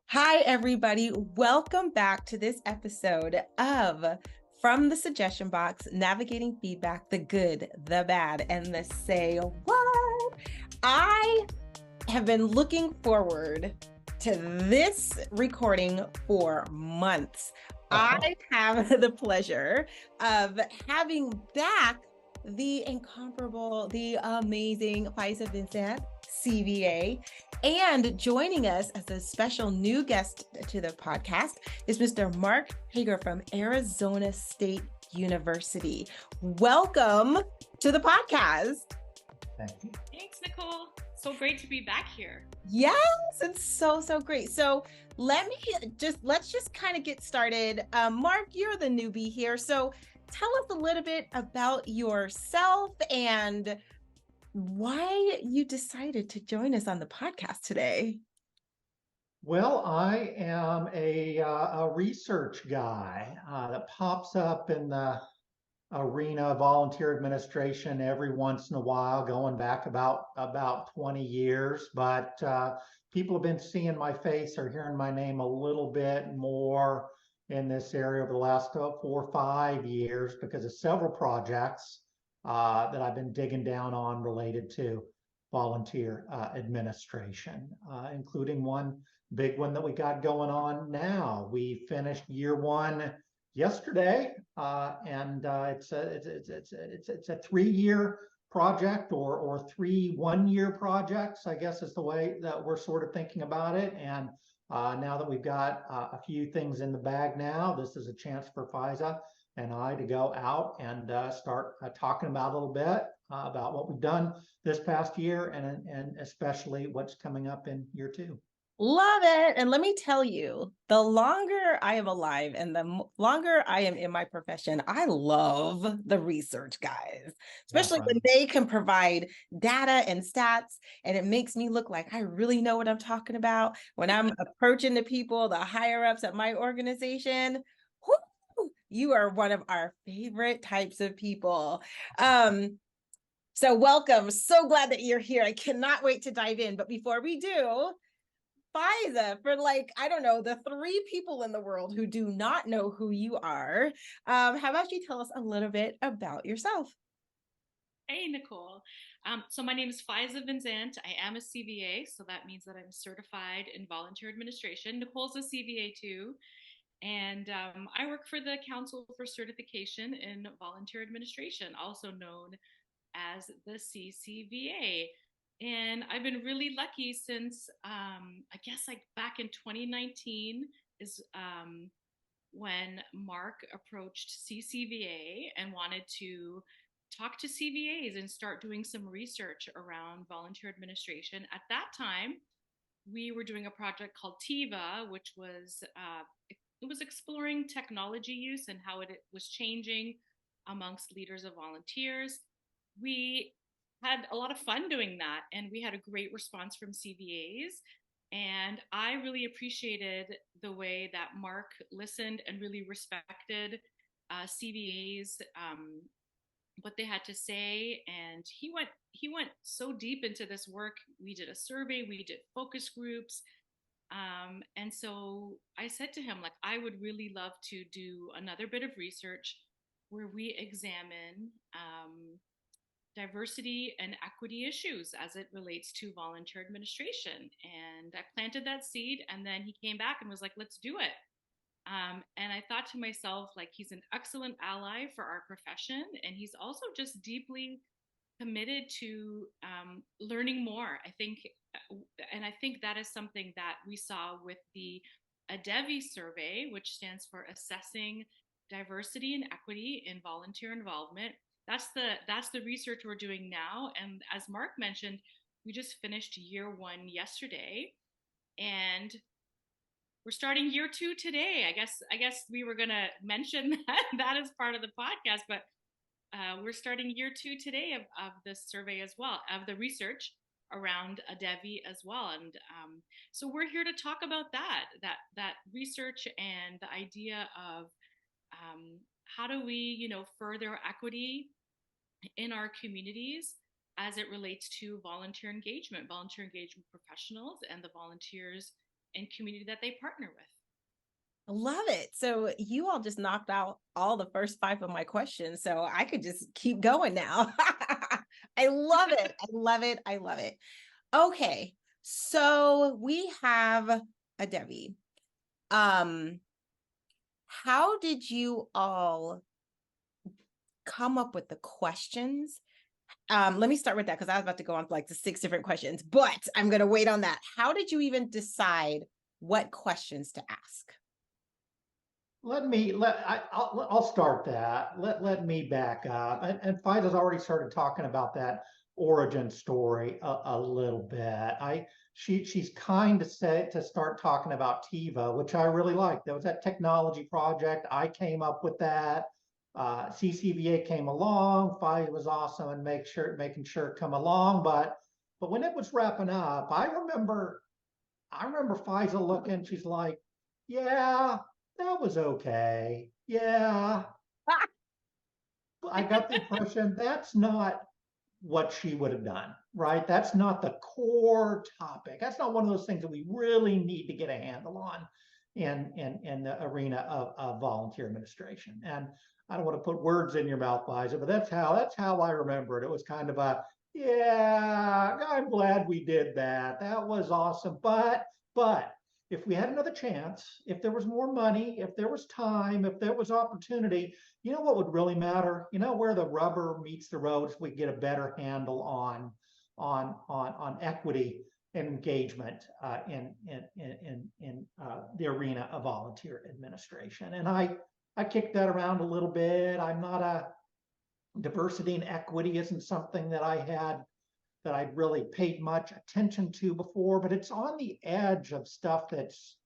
Hi, everybody. Welcome back to this episode of From the Suggestion Box, Navigating Feedback, the Good, the Bad, and the Say What. I have been looking forward to this recording for months. I have the pleasure of having back the incomparable, the amazing Faiza Venzant, CVA. And joining us as a special new guest to the podcast is Mr. Mark Hager from Arizona State University. Welcome to the podcast. Thank you. Thanks, Nicole. So great to be back here. Yes, it's so great. So let's just kind of get started. Mark, you're the newbie here. So tell us a little bit about yourself and why you decided to join us on the podcast today. Well, I am a research guy that pops up in the arena of volunteer administration every once in a while, going back about 20 years. But people have been seeing my face or hearing my name a little bit more in this area over the last 4 or 5 years because of several projects that I've been digging down on related to volunteer administration, including one big one that we got going on now. We finished year one yesterday, and it's a 3-year project or 3 1-year projects, I guess is the way that we're sort of thinking about it. And now that we've got a few things in the bag now, this is a chance for Faiza and I to go out and start talking about a little bit about what we've done this past year and especially what's coming up in year 2. Love it. And let me tell you, the longer I am alive and the longer I am in my profession, I love the research guys, especially when they can provide data and stats. And it makes me look like I really know what I'm talking about when I'm approaching the people, the higher ups at my organization. Whoo, you are one of our favorite types of people. So welcome. So glad that you're here. I cannot wait to dive in. But before we do, Faiza, for the 3 people in the world who do not know who you are, how about you tell us a little bit about yourself? Hey, Nicole. So my name is Faiza Venzant. I am a CVA, so that means that I'm certified in volunteer administration. Nicole's a CVA too. And I work for the Council for Certification in Volunteer Administration, also known as the CCVA. And I've been really lucky since I guess like back in 2019 is when Mark approached CCVA and wanted to talk to CVAs and start doing some research around volunteer administration. At that time, we were doing a project called TEVA, which was it was exploring technology use and how it was changing amongst leaders of volunteers. We had a lot of fun doing that, and we had a great response from CVAs. And I really appreciated the way that Mark listened and really respected CVAs, what they had to say. And he went so deep into this work. We did a survey, we did focus groups. And so I said to him, like, I would really love to do another bit of research where we examine diversity and equity issues as it relates to volunteer administration. And I planted that seed, and then he came back and was like, let's do it. And I thought to myself, like, he's an excellent ally for our profession, and he's also just deeply committed to learning more. I think that is something that we saw with the ADEVI survey, which stands for Assessing Diversity and Equity in Volunteer Involvement. That's the research we're doing now. And as Mark mentioned, we just finished year 1 yesterday, and we're starting year 2 today. I guess we were gonna mention that as part of the podcast, but we're starting year 2 today of this survey as well, of the research around ADEVI as well. And so we're here to talk about that research and the idea of how do we, further equity in our communities as it relates to volunteer engagement professionals and the volunteers and community that they partner with. I love it. So you all just knocked out all the first 5 of my questions. So I could just keep going now. I love it. I love it. I love it. Okay. So we have ADEVI. How did you all come up with the questions? Let me start with that because I was about to go on like the 6 different questions, but I'm going to wait on that. How did you even decide what questions to ask? I'll start that. Let me back up. And Faiza's already started talking about that origin story a little bit. She's kind to start talking about TIVA, which I really like. There was that technology project. I came up with that. CCVA came along. Faiza was awesome and making sure it come along. But when it was wrapping up, I remember Faiza looking. She's like, "Yeah, that was okay. Yeah." I got the impression that's not what she would have done, right? That's not the core topic. That's not one of those things that we really need to get a handle on in the arena of volunteer administration. And I don't want to put words in your mouth, Liza, but that's how I remember it. It was kind of a, yeah, I'm glad we did that. That was awesome. But if we had another chance, if there was more money, if there was time, if there was opportunity, you know what would really matter? You know where the rubber meets the road, if we get a better handle on equity and engagement in the arena of volunteer administration. And I kicked that around a little bit. I'm not a diversity and equity isn't something that I'd really paid much attention to before, but it's on the edge of stuff that's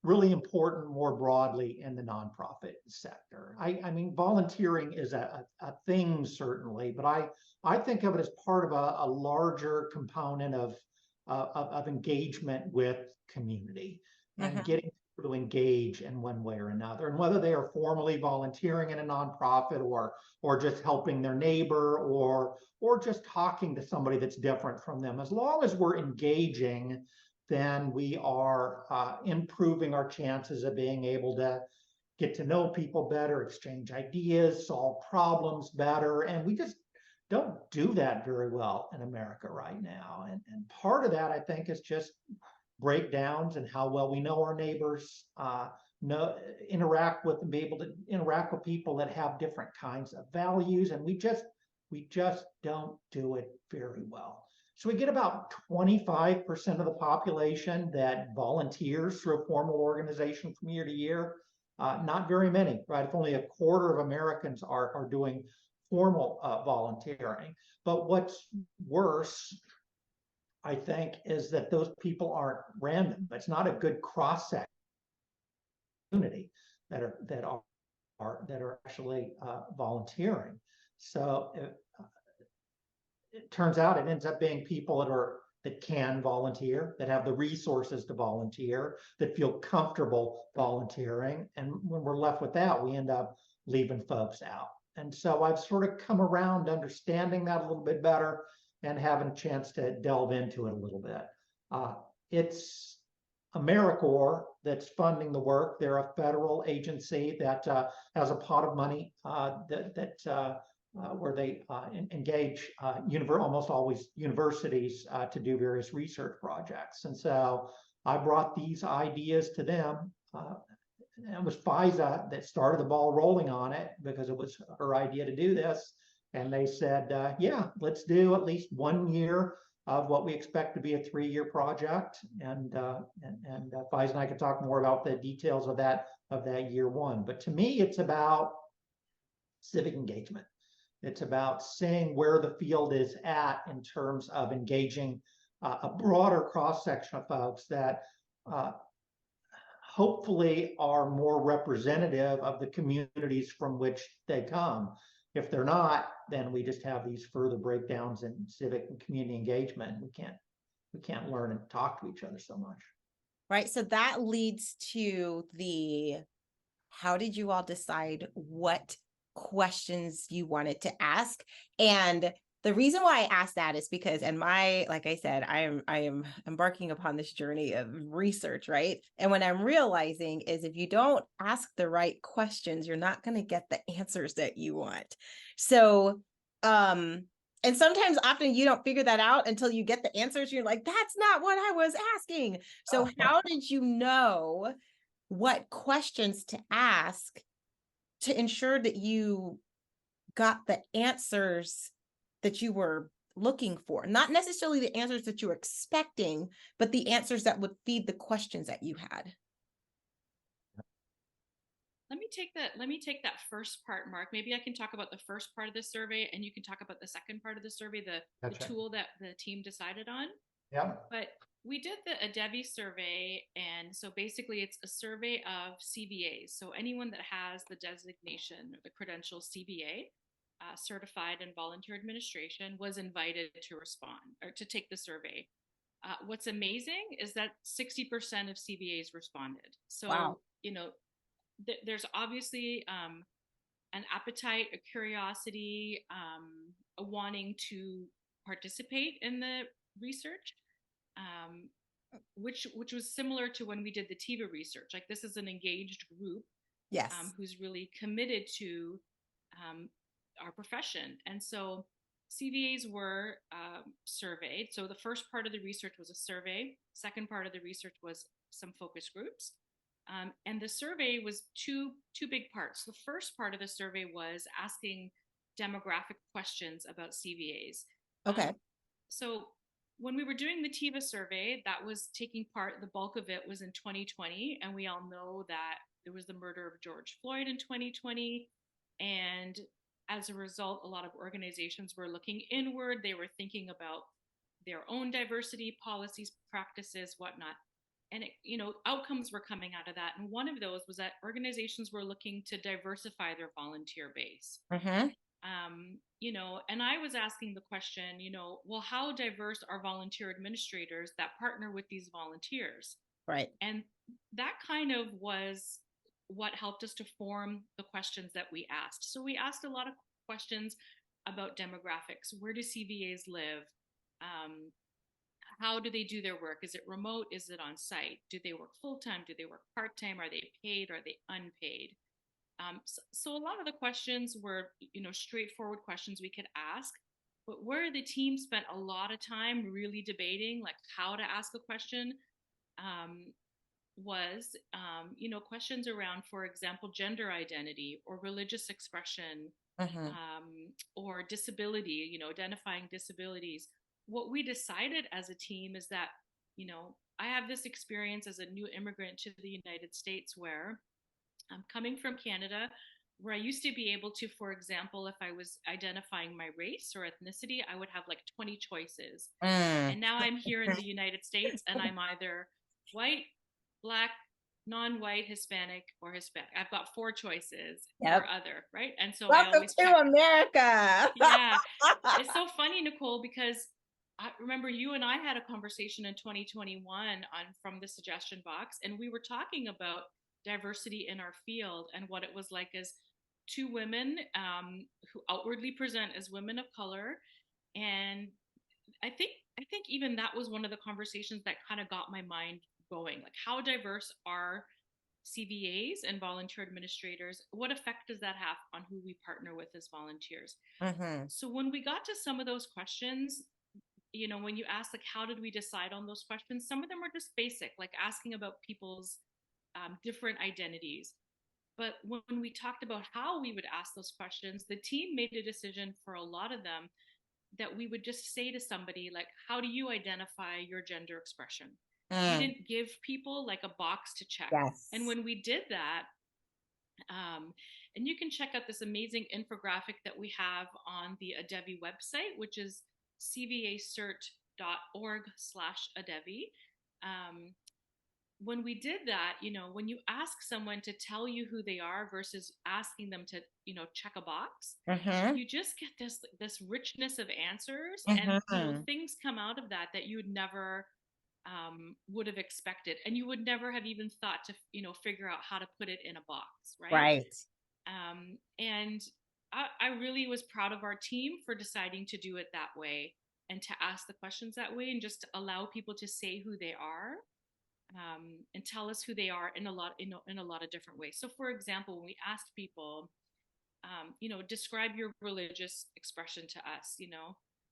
really important more broadly in the nonprofit sector. I mean, volunteering is a thing, certainly, but I think of it as part of a larger component of engagement with community and getting people to engage in one way or another. And whether they are formally volunteering in a nonprofit or just helping their neighbor or just talking to somebody that's different from them, as long as we're engaging, then we are improving our chances of being able to get to know people better, exchange ideas, solve problems better. And we just don't do that very well in America right now. And part of that, I think, is just breakdowns and how well we know our neighbors, interact with them, be able to interact with people that have different kinds of values. And we just don't do it very well. So we get about 25% of the population that volunteers through a formal organization from year to year. Not very many, right? If only a quarter of Americans are doing formal volunteering. But what's worse, I think, is that those people aren't random. It's not a good cross-section community that are actually volunteering. So it turns out it ends up being people that can volunteer, that have the resources to volunteer, that feel comfortable volunteering. And when we're left with that, we end up leaving folks out. And so I've sort of come around to understanding that a little bit better and having a chance to delve into it a little bit. It's AmeriCorps that's funding the work. They're a federal agency that has a pot of money where they engage almost always universities to do various research projects. And so I brought these ideas to them. And it was Faiza that started the ball rolling on it because it was her idea to do this. And they said, yeah, let's do at least 1 year of what we expect to be a 3-year project. And Faiza and I could talk more about the details of that year one. But to me, it's about civic engagement. It's about seeing where the field is at in terms of engaging a broader cross-section of folks that hopefully are more representative of the communities from which they come. If they're not, then we just have these further breakdowns in civic and community engagement. We can't learn and talk to each other so much. Right. So that leads to how did you all decide what questions you wanted to ask? And The reason why I asked that is because, and like I said, I am embarking upon this journey of research, right? And what I'm realizing is if you don't ask the right questions, you're not going to get the answers that you want. So, and sometimes often you don't figure that out until you get the answers. You're like, that's not what I was asking. So how did you know what questions to ask to ensure that you got the answers that you were looking for? Not necessarily the answers that you were expecting, but the answers that would feed the questions that you had. Let me take that first part, Mark. Maybe I can talk about the first part of the survey and you can talk about the second part of the survey, the tool that the team decided on. Yeah. But we did the ADEVI survey, and so basically it's a survey of CVAs. So anyone that has the designation or the credential CVA, certified in volunteer administration, was invited to respond or to take the survey. What's amazing is that 60% of CVAs responded. So, wow. There's obviously an appetite, a curiosity, a wanting to participate in the research, which was similar to when we did the TIVA research. Like, this is an engaged group, yes, who's really committed to our profession. And so CVAs were surveyed. So the first part of the research was a survey. Second part of the research was some focus groups. And the survey was two big parts. The first part of the survey was asking demographic questions about CVAs. Okay. So when we were doing the TIVA survey, that was taking part, the bulk of it was in 2020. And we all know that there was the murder of George Floyd in 2020. And as a result, a lot of organizations were looking inward. They were thinking about their own diversity policies, practices, whatnot. And outcomes were coming out of that. And one of those was that organizations were looking to diversify their volunteer base. Mm-hmm. And I was asking the question, well, how diverse are volunteer administrators that partner with these volunteers? Right. And that kind of was what helped us to form the questions that we asked. So we asked a lot of questions about demographics. Where do CVAs live? How do they do their work? Is it remote? Is it on site? Do they work full-time? Do they work part-time? Are they paid? Are they unpaid? So a lot of the questions were, straightforward questions we could ask. But where the team spent a lot of time really debating, like, how to ask a question, was, questions around, for example, gender identity or religious expression, or disability, identifying disabilities. What we decided as a team is that, I have this experience as a new immigrant to the United States where I'm coming from Canada, where I used to be able to, for example, if I was identifying my race or ethnicity, I would have like 20 choices. And now I'm here in the United States and I'm either white, Black, non-white, Hispanic, or Hispanic. I've got 4 choices or other, right? And so welcome I always to America. Yeah. It's so funny, Nicole, because I remember you and I had a conversation in 2021 from the suggestion box, and we were talking about diversity in our field and what it was like as 2 women who outwardly present as women of color. And I think even that was one of the conversations that kind of got my mind going. Like, how diverse are CVAs and volunteer administrators? What effect does that have on who we partner with as volunteers? So when we got to some of those questions, when you ask, like, how did we decide on those questions? Some of them were just basic, like asking about people's different identities. But when we talked about how we would ask those questions, the team made a decision for a lot of them that we would just say to somebody, like, how do you identify your gender expression? We didn't give people like a box to check. Yes. And when we did that, and you can check out this amazing infographic that we have on the ADEVI website, which is cvacert.org/ADEVI. When we did that, when you ask someone to tell you who they are versus asking them to, check a box, you just get this richness of answers, and things come out of that you would never would have expected, and you would never have even thought to, figure out how to put it in a box, right? Right. And I really was proud of our team for deciding to do it that way and to ask the questions that way and just allow people to say who they are, and tell us who they are in a lot of different ways. So, for example, when we asked people, describe your religious expression to us,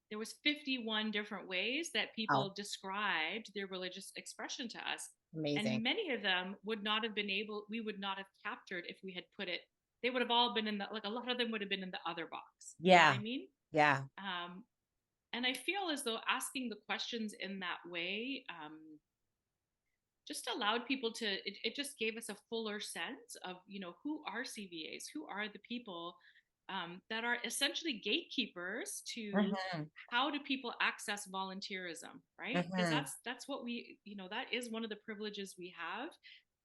there was 51 different ways that Oh, people described their religious expression to us. amazing. And many of them we would not have captured if we had put it, they would have all been in like a lot of them would have been in the other box. You know what Yeah. I mean? Yeah. And I feel as though asking the questions in that way, just allowed people to, it just gave us a fuller sense of, who are CVAs, who are the people, that are essentially gatekeepers to Mm-hmm. how do people access volunteerism, right? Because Mm-hmm. that's what we, that is one of the privileges we have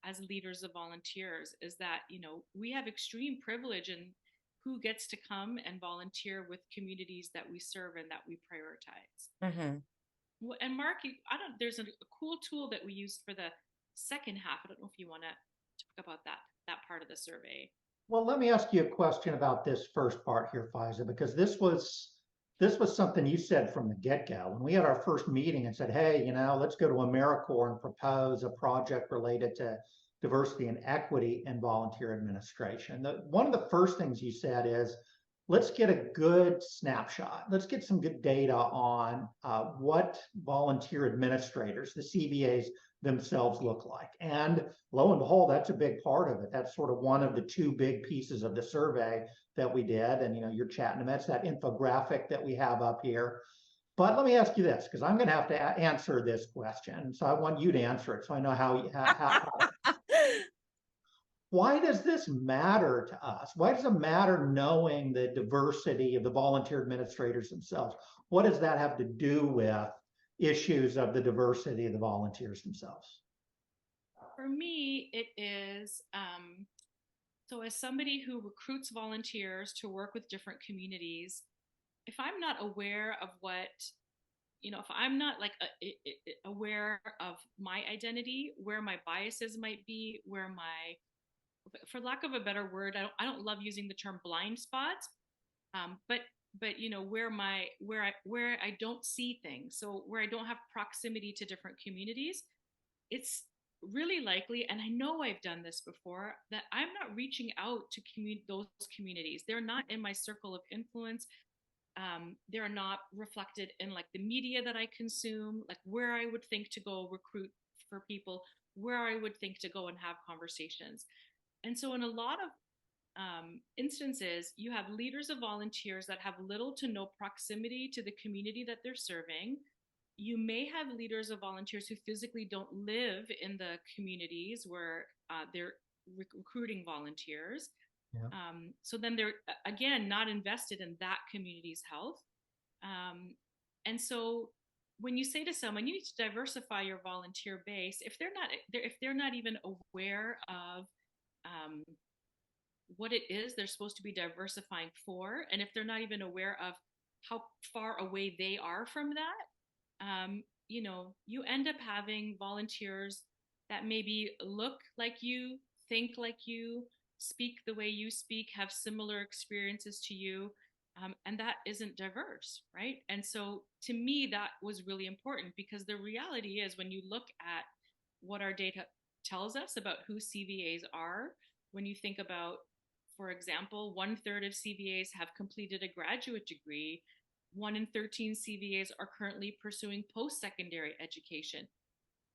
as leaders of volunteers, is that, we have extreme privilege in who gets to come and volunteer with communities that we serve and that we prioritize. Mm-hmm. Well, and Mark, I don't. There's a cool tool that we used for the second half. I don't know if you want to talk about that part of the survey. Well, let me ask you a question about this first part here, Faiza, because this was something you said from the get-go. When we had our first meeting and said, hey, let's go to AmeriCorps and propose a project related to diversity and equity in volunteer administration. One of the first things you said is, let's get a good snapshot. Let's get some good data on what volunteer administrators, the CVAs themselves, look like. And lo and behold, that's a big part of it. That's sort of one of the two big pieces of the survey that we did. And you're chatting about, it's that infographic that we have up here. But let me ask you this, because I'm going to have to answer this question. So I want you to answer it so I know how why does this matter to us? Why does it matter knowing the diversity of the volunteer administrators themselves? What does that have to do with issues of the diversity of the volunteers themselves? For me, it is, so as somebody who recruits volunteers to work with different communities, if I'm not aware of what, if I'm not like aware of my identity, where my biases might be, where my, for lack of a better word, I don't love using the term blind spots, but where I don't see things, so where I don't have proximity to different communities, it's really likely, and I know I've done this before, that I'm not reaching out to those communities. They're not in my circle of influence. They're not reflected in like the media that I consume, like where I would think to go recruit for people, where I would think to go and have conversations. And so in a lot of instances, you have leaders of volunteers that have little to no proximity to the community that they're serving. You may have leaders of volunteers who physically don't live in the communities where they're recruiting volunteers. Yeah. So then they're, again, not invested in that community's health. And so when you say to someone, you need to diversify your volunteer base, if they're not even aware of what it is they're supposed to be diversifying for, and if they're not even aware of how far away they are from that, you end up having volunteers that maybe look like you, think like you, speak the way you speak, have similar experiences to you, and that isn't diverse, right? And so to me, that was really important, because the reality is, when you look at what our data tells us about who CVAs are, when you think about, for example, 1/3 of CVAs have completed a graduate degree, 1 in 13 CVAs are currently pursuing post-secondary education.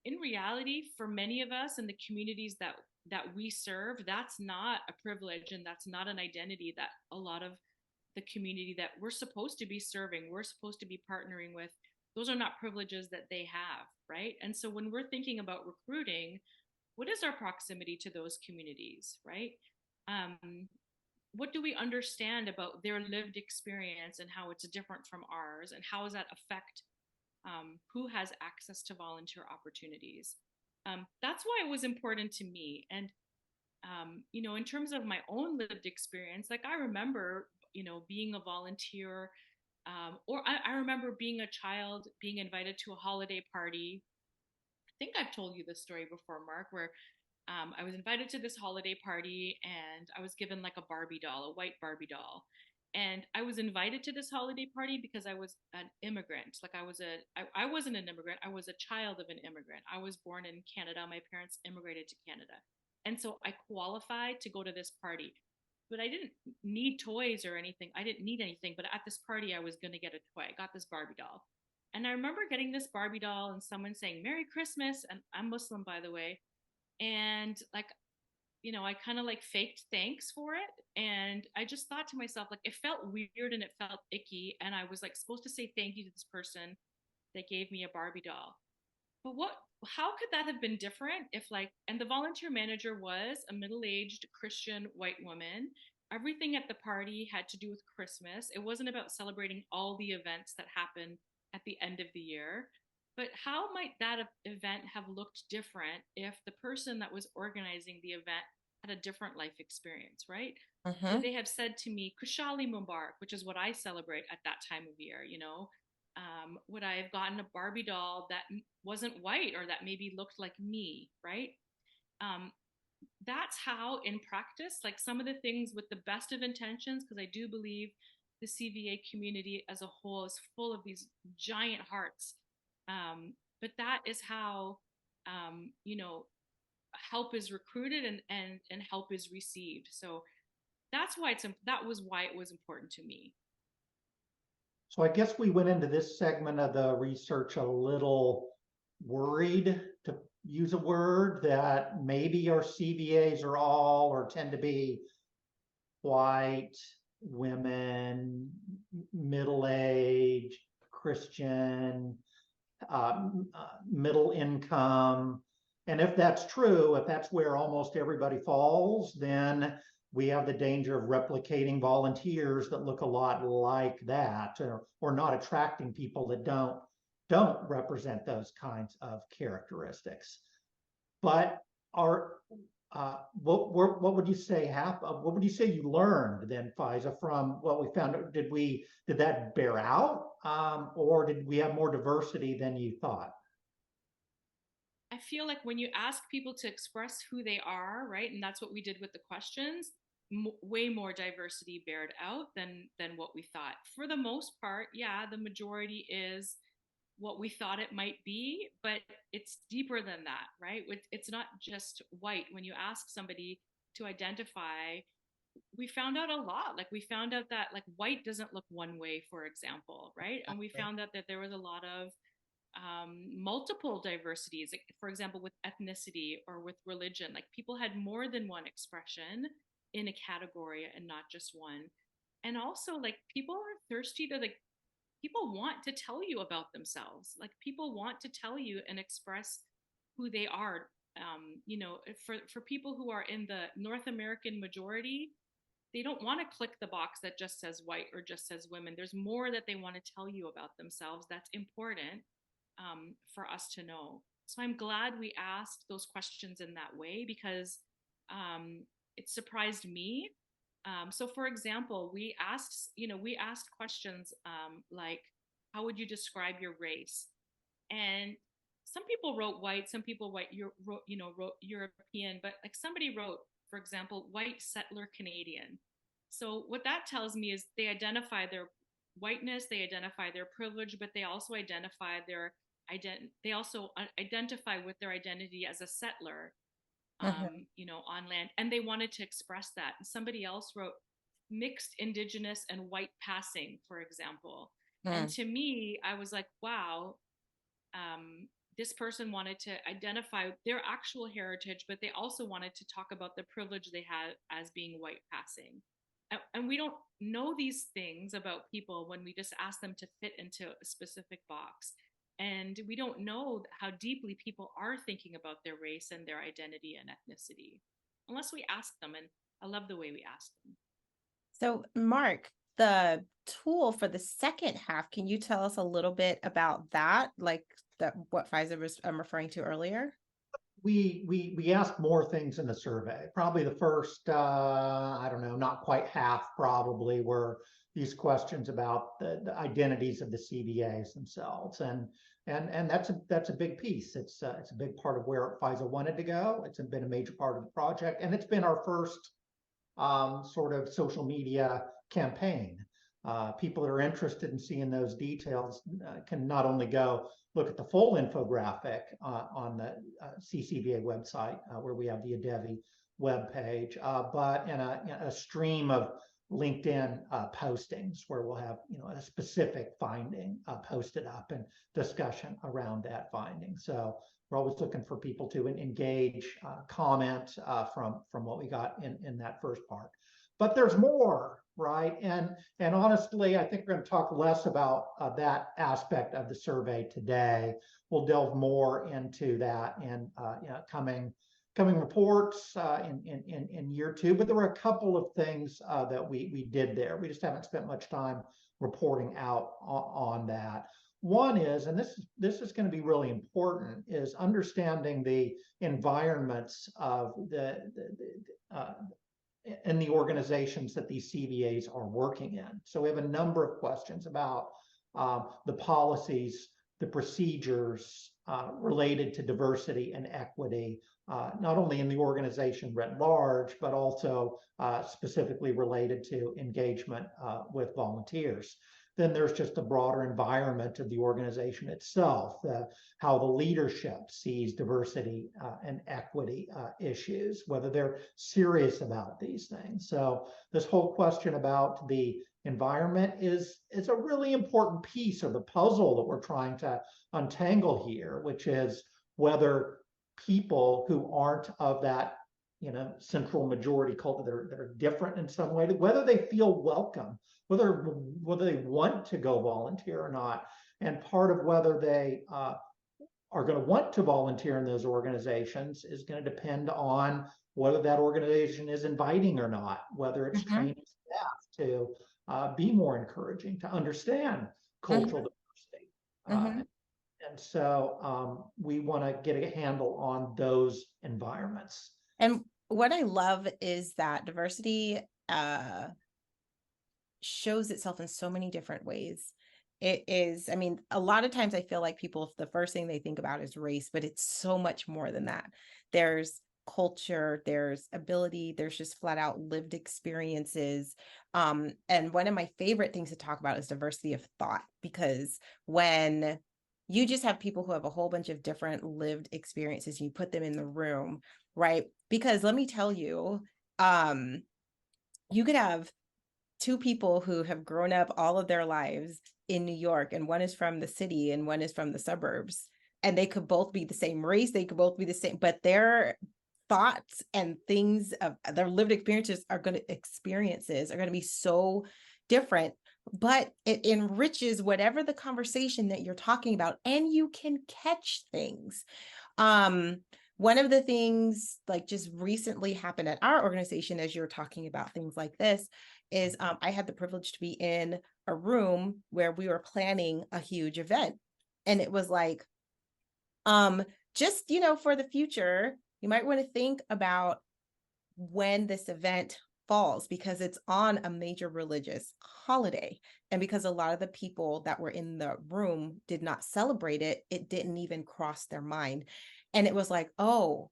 In reality, for many of us in the communities that we serve, that's not a privilege, and that's not an identity that a lot of the community that we're supposed to be serving, we're supposed to be partnering with, those are not privileges that they have, right? And so when we're thinking about recruiting, what is our proximity to those communities, right? What do we understand about their lived experience and how it's different from ours, and how does that affect who has access to volunteer opportunities? That's why it was important to me. And in terms of my own lived experience, like I remember, being a volunteer, or I remember being a child, being invited to a holiday party. I think I've told you this story before, Mark, where I was invited to this holiday party, and I was given like a Barbie doll, a white Barbie doll. And I was invited to this holiday party because I was an immigrant. Like I wasn't an immigrant. I was a child of an immigrant. I was born in Canada. My parents immigrated to Canada. And so I qualified to go to this party. But I didn't need toys or anything. I didn't need anything. But at this party, I was going to get a toy. I got this Barbie doll. And I remember getting this Barbie doll and someone saying, Merry Christmas. And I'm Muslim, by the way. And like, I kind of like faked thanks for it. And I just thought to myself, like, it felt weird and it felt icky. And I was like supposed to say thank you to this person that gave me a Barbie doll. But how could that have been different if, like, and the volunteer manager was a middle-aged Christian white woman. Everything at the party had to do with Christmas. It wasn't about celebrating all the events that happen at the end of the year. But how might that event have looked different if the person that was organizing the event had a different life experience, right? Would they have said to me, Kushali Mubarak, which is what I celebrate at that time of year, would I have gotten a Barbie doll that wasn't white or that maybe looked like me, right? That's how, in practice, like some of the things with the best of intentions, because I do believe the CVA community as a whole is full of these giant hearts. But that is how, help is recruited and help is received. So that was why it was important to me. So I guess we went into this segment of the research a little worried, to use a word, that maybe our CVAs are all or tend to be white, women, middle-aged, Christian, middle income. And if that's true, if that's where almost everybody falls, then we have the danger of replicating volunteers that look a lot like that, or not attracting people that don't represent those kinds of characteristics. But what would you say happened? What would you say you learned then, Faiza, from what we found? Did that bear out, or did we have more diversity than you thought? I feel like when you ask people to express who they are, right, and that's what we did with the questions, way more diversity bared out than what we thought. For the most part, yeah, the majority is what we thought it might be, but it's deeper than that, right? It's not just white. When you ask somebody to identify, we found out a lot. Like we found out that like white doesn't look one way, for example, right? And we found out that there was a lot of multiple diversities, like, for example, with ethnicity or with religion. Like people had more than one expression in a category and not just one. And also, like, people are thirsty to, like, people want to tell you about themselves. Like people want to tell you and express who they are. For people who are in the North American majority, they don't want to click the box that just says white or just says women. There's more that they want to tell you about themselves that's important for us to know. So I'm glad we asked those questions in that way, because it surprised me. So for example, we asked questions like, how would you describe your race? And some people wrote white, some people wrote European, but like somebody wrote, for example, white settler Canadian. So what that tells me is they identify their whiteness, they identify their privilege, but they also identify with their identity as a settler, on land, and they wanted to express that. And somebody else wrote mixed indigenous and white passing, for example. And to me, I was like, wow, this person wanted to identify their actual heritage, but they also wanted to talk about the privilege they had as being white passing. And we don't know these things about people when we just ask them to fit into a specific box. And we don't know how deeply people are thinking about their race and their identity and ethnicity unless we ask them. And I love the way we ask them. So, Mark, the tool for the second half, can you tell us a little bit about that? Like what Faiza was referring to earlier? We asked more things in the survey. Probably the first, I don't know, not quite half probably, were these questions about the identities of the CVAs themselves. And that's a big piece. It's a big part of where Faiza wanted to go. It's been a major part of the project, and it's been our first sort of social media campaign. People that are interested in seeing those details can not only go look at the full infographic on the CCVA website, where we have the ADEVI webpage, but in a stream of LinkedIn postings where we'll have a specific finding posted up and discussion around that finding. So we're always looking for people to engage, comment from what we got in that first part. But there's more, right? And honestly, I think we're going to talk less about that aspect of the survey today. We'll delve more into that in coming reports in year two. But there were a couple of things that we did there. We just haven't spent much time reporting out on that. One is, and this is going to be really important, is understanding the environments of in the organizations that these CVAs are working in. So we have a number of questions about the policies, the procedures related to diversity and equity, not only in the organization writ large, but also specifically related to engagement with volunteers. Then there's just the broader environment of the organization itself, how the leadership sees diversity and equity issues, whether they're serious about these things. So this whole question about the environment is a really important piece of the puzzle that we're trying to untangle here, which is whether people who aren't of that central majority culture that are different in some way, whether they feel welcome, whether they want to go volunteer or not. And part of whether they are going to want to volunteer in those organizations is going to depend on whether that organization is inviting or not, whether it's training staff to be more encouraging, to understand cultural diversity. And so we want to get a handle on those environments. And what I love is that diversity shows itself in so many different ways. It is, I mean, a lot of times I feel like people, the first thing they think about is race, but it's so much more than that. There's culture, there's ability, there's just flat out lived experiences. And one of my favorite things to talk about is diversity of thought, because when you just have people who have a whole bunch of different lived experiences, you put them in the room, right? Because let me tell you, you could have two people who have grown up all of their lives in New York, and one is from the city and one is from the suburbs, and they could both be the same race, they could both be the same, but their thoughts and things of their lived experiences are going to be so different. But it enriches whatever the conversation that you're talking about, and you can catch things. One of the things like just recently happened at our organization, as you're talking about things like this, is I had the privilege to be in a room where we were planning a huge event. And it was like, just, for the future, you might want to think about when this event falls, because it's on a major religious holiday. And because a lot of the people that were in the room did not celebrate it, it didn't even cross their mind. And it was like, oh,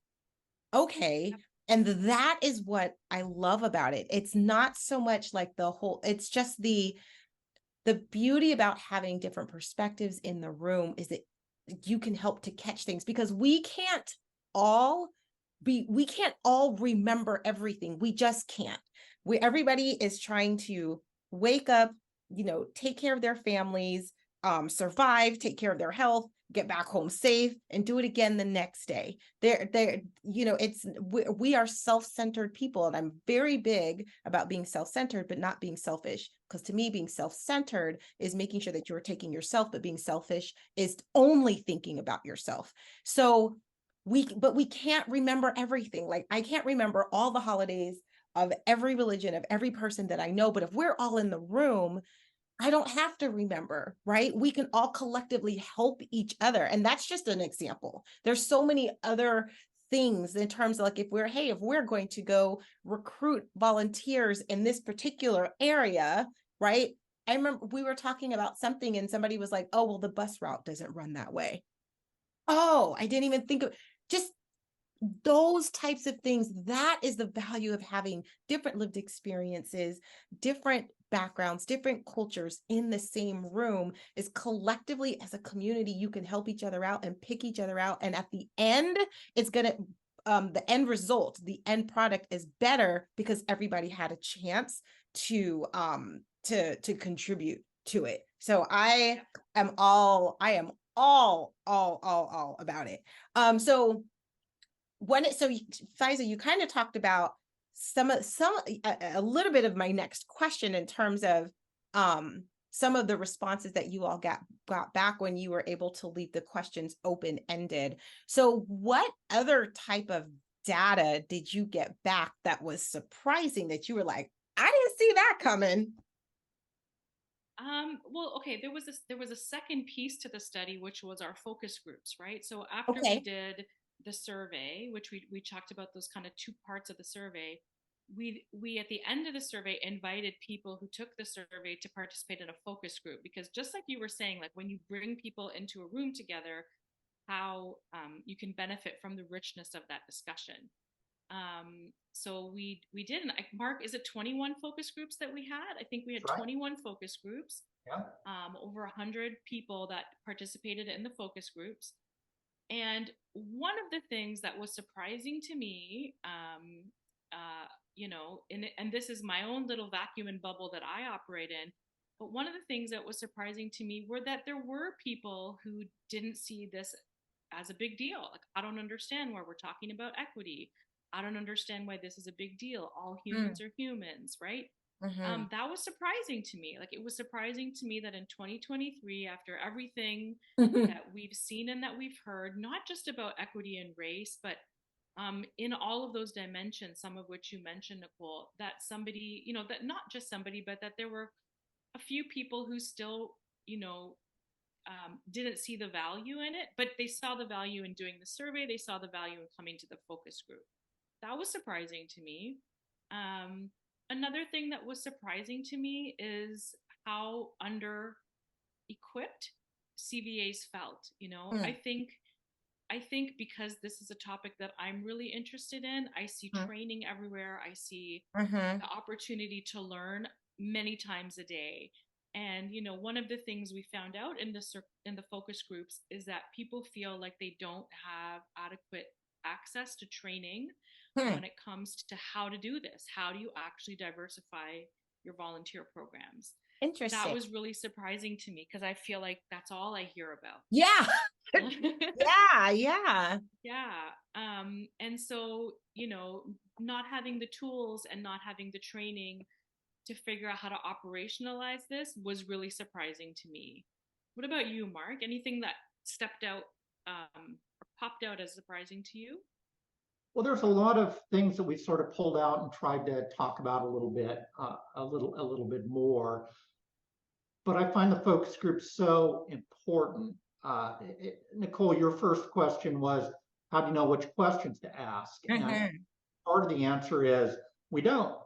okay. And that is what I love about it. It's not so much like it's just the beauty about having different perspectives in the room is that you can help to catch things, because we can't all remember everything. We just can't. Everybody is trying to wake up, take care of their families, survive, take care of their health, get back home safe, and do it again the next day. We are self-centered people, and I'm very big about being self-centered, but not being selfish. Because to me, being self-centered is making sure that you're taking yourself, but being selfish is only thinking about yourself. So we can't remember everything. Like, I can't remember all the holidays of every religion, of every person that I know, but if we're all in the room, I don't have to remember, right? We can all collectively help each other. And that's just an example. There's so many other things in terms of like, if we're going to go recruit volunteers in this particular area, right? I remember we were talking about something and somebody was like, oh, well, the bus route doesn't run that way. Oh, I didn't even think of just those types of things. That is the value of having different lived experiences, different backgrounds, different cultures in the same room, is collectively as a community, you can help each other out and pick each other out. And at the end, it's going to, the end result, the end product is better because everybody had a chance to contribute to it. So I am all about it. So Faiza, you kind of talked about a little bit of my next question in terms of some of the responses that you all got back when you were able to leave the questions open-ended. So what other type of data did you get back that was surprising, that you were like, I didn't see that coming? Well, okay, there was a second piece to the study, which was our focus groups, right? So after we did the survey, which we talked about those kind of two parts of the survey, we at the end of the survey invited people who took the survey to participate in a focus group, because just like you were saying, like when you bring people into a room together, how you can benefit from the richness of that discussion. So we did, Mark, is it 21 focus groups that we had? I think we had 21 focus groups. Yeah. Over 100 people that participated in the focus groups. And one of the things that was surprising to me, and this is my own little vacuum and bubble that I operate in, but one of the things that was surprising to me were that there were people who didn't see this as a big deal. Like, I don't understand why we're talking about equity. I don't understand why this is a big deal. All humans are humans, right? That was surprising to me. Like, it was surprising to me that in 2023, after everything that we've seen and that we've heard, not just about equity and race, but in all of those dimensions, some of which you mentioned, Nicole, that somebody, that not just somebody, but that there were a few people who still, didn't see the value in it, but they saw the value in doing the survey. They saw the value in coming to the focus group. That was surprising to me. Another thing that was surprising to me is how under equipped CVAs felt. I think because this is a topic that I'm really interested in, I see training everywhere. I see the opportunity to learn many times a day. And, one of the things we found out in the focus groups is that people feel like they don't have adequate access to training when it comes to how to do this. How do you actually diversify your volunteer programs? Interesting. That was really surprising to me because I feel like that's all I hear about. Yeah. Yeah. And so, not having the tools and not having the training to figure out how to operationalize this was really surprising to me. What about you, Mark? Anything that stepped out or popped out as surprising to you? Well, there's a lot of things that we sort of pulled out and tried to talk about a little bit, a little bit more. But I find the focus group so important. Nicole, your first question was, how do you know which questions to ask? And part of the answer is we don't.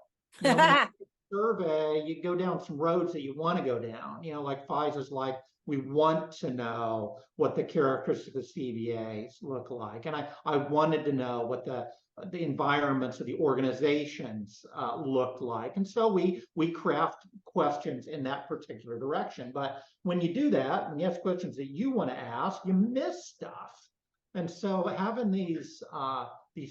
When you survey, you go down some roads that you want to go down. Like Faiza's like, we want to know what the characteristics of CVAs look like. And I wanted to know what the environments of the organizations looked like. And so we craft questions in that particular direction. But when you do that, when you ask questions that you want to ask, you miss stuff. And so having these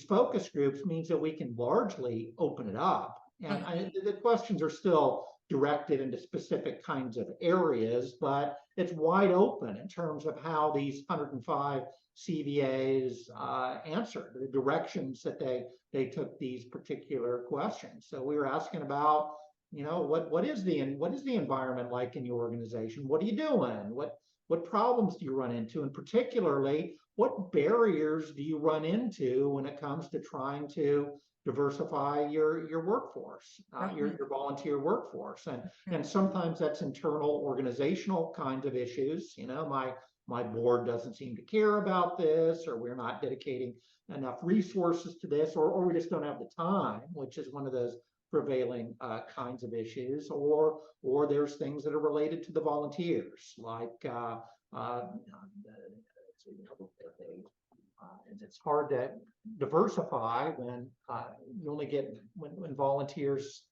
focus groups means that we can largely open it up. And the questions are still directed into specific kinds of areas, but it's wide open in terms of how these 105 CVAs answered, the directions that they took these particular questions. So we were asking about, what is the environment like in your organization? What are you doing? What problems do you run into? And particularly, what barriers do you run into when it comes to trying to diversify your workforce, your volunteer workforce? And sometimes that's internal organizational kinds of issues. My board doesn't seem to care about this, or we're not dedicating enough resources to this, or we just don't have the time, which is one of those prevailing kinds of issues, or there's things that are related to the volunteers, like it's hard to diversify when you only get when volunteers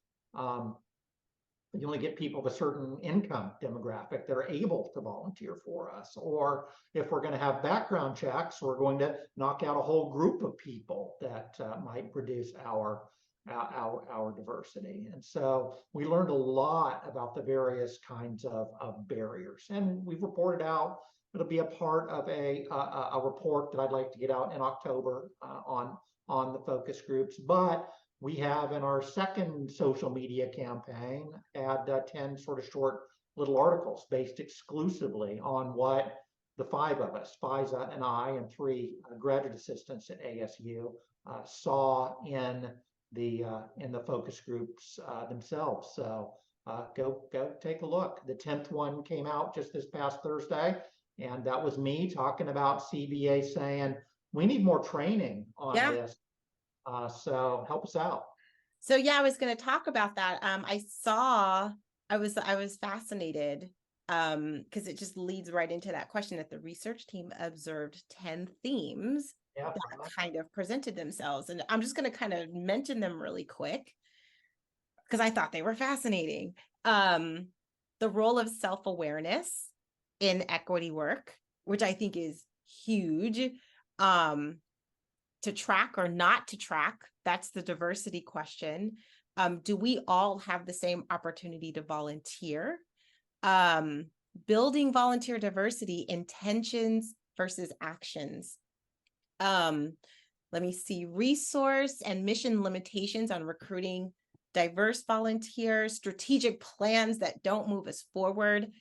you only get people of a certain income demographic that are able to volunteer for us. Or if we're going to have background checks, we're going to knock out a whole group of people that might produce our diversity. And so we learned a lot about the various kinds of barriers, and we've reported out. It'll be a part of a report that I'd like to get out in October on the focus groups. But we have in our second social media campaign had 10 sort of short little articles based exclusively on what the five of us, Faiza and I, and three graduate assistants at ASU saw in the focus groups themselves. So go take a look. The 10th one came out just this past Thursday, and that was me talking about CVA saying we need more training on this. So help us out. So yeah, I was going to talk about that. I was fascinated because it just leads right into that question that the research team observed 10 themes that kind of presented themselves. And I'm just going to kind of mention them really quick because I thought they were fascinating. The role of self-awareness in equity work, which I think is huge. To track or not to track, that's the diversity question. Do we all have the same opportunity to volunteer? Building volunteer diversity, intentions versus actions. Let me see, resource and mission limitations on recruiting diverse volunteers, strategic plans that don't move us forward.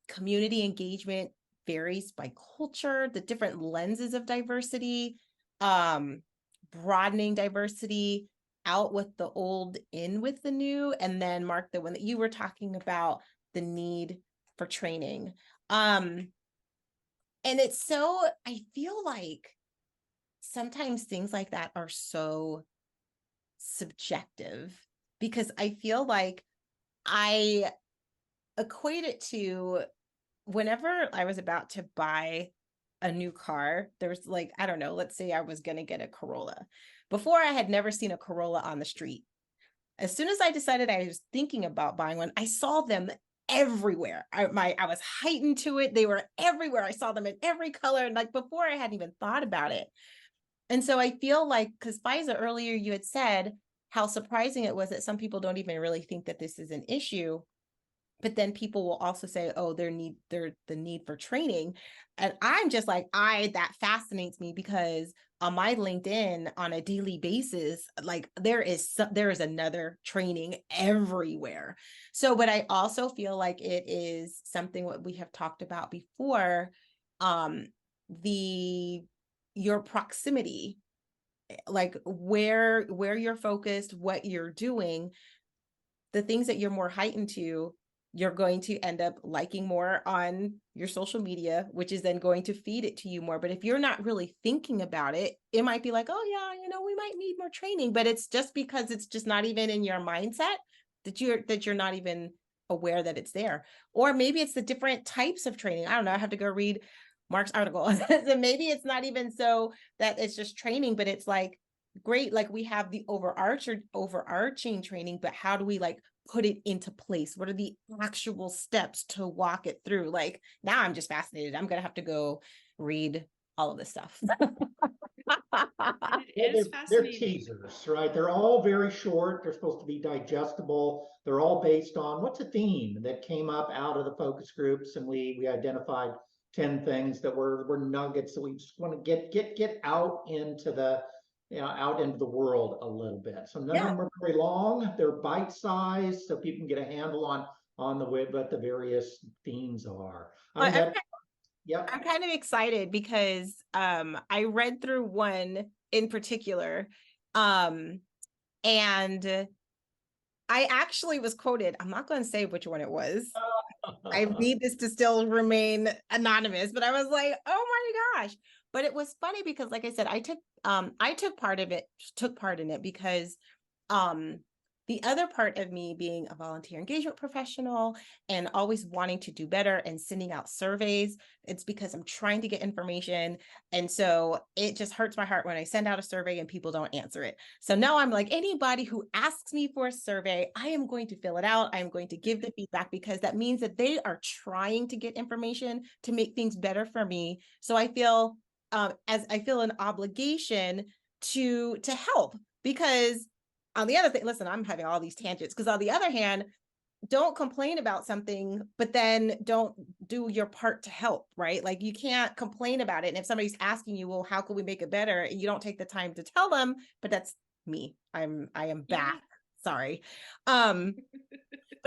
Community engagement varies by culture, the different lenses of diversity, broadening diversity, out with the old, in with the new, and then Mark, the one that you were talking about, the need for training. And it's so, I feel like sometimes things like that are so subjective because I feel like I equate it to whenever I was about to buy a new car, there was like, I don't know, let's say I was going to get a Corolla. Before, I had never seen a Corolla on the street. As soon as I decided I was thinking about buying one, I saw them everywhere. I was heightened to it. They were everywhere. I saw them in every color. And like before, I hadn't even thought about it. And so I feel like, because Faiza, earlier you had said how surprising it was that some people don't even really think that this is an issue. But then people will also say, oh, the need for training. And I'm just like, that fascinates me because on my LinkedIn on a daily basis, like there is another training everywhere. So, but I also feel like it is something what we have talked about before, your proximity, like where you're focused, what you're doing, the things that you're more heightened to, you're going to end up liking more on your social media, which is then going to feed it to you more. But if you're not really thinking about it, it might be like, oh yeah, we might need more training, but it's just because it's just not even in your mindset that you're not even aware that it's there. Or maybe it's the different types of training. I don't know. I have to go read Mark's article. So maybe it's not even so that it's just training, but it's like, great, like we have the overarching training, but how do we like put it into place? What are the actual steps to walk it through? Like now I'm just fascinated. I'm gonna have to go read all of this stuff. They're teasers, right? They're all very short. They're supposed to be digestible. They're all based on what's a theme that came up out of the focus groups, and we identified 10 things that were nuggets that we just want to get out into the world a little bit. So none of them are very long. They're bite-sized, so people can get a handle on what the various themes are. I'm kind of excited because I read through one in particular, and I actually was quoted. I'm not going to say which one it was. I need this to still remain anonymous, but I was like, oh my gosh. But it was funny because, like I said, I took part in it because the other part of me being a volunteer engagement professional and always wanting to do better and sending out surveys, it's because I'm trying to get information. And so it just hurts my heart when I send out a survey and people don't answer it. So now I'm like, anybody who asks me for a survey, I am going to fill it out. I'm going to give the feedback, because that means that they are trying to get information to make things better for me. So I feel as I feel an obligation to help, because on the other thing, listen, I'm having all these tangents, because on the other hand, don't complain about something, but then don't do your part to help, right? Like, you can't complain about it. And if somebody's asking you, well, how can we make it better? And you don't take the time to tell them, but that's me. I am back. Sorry. But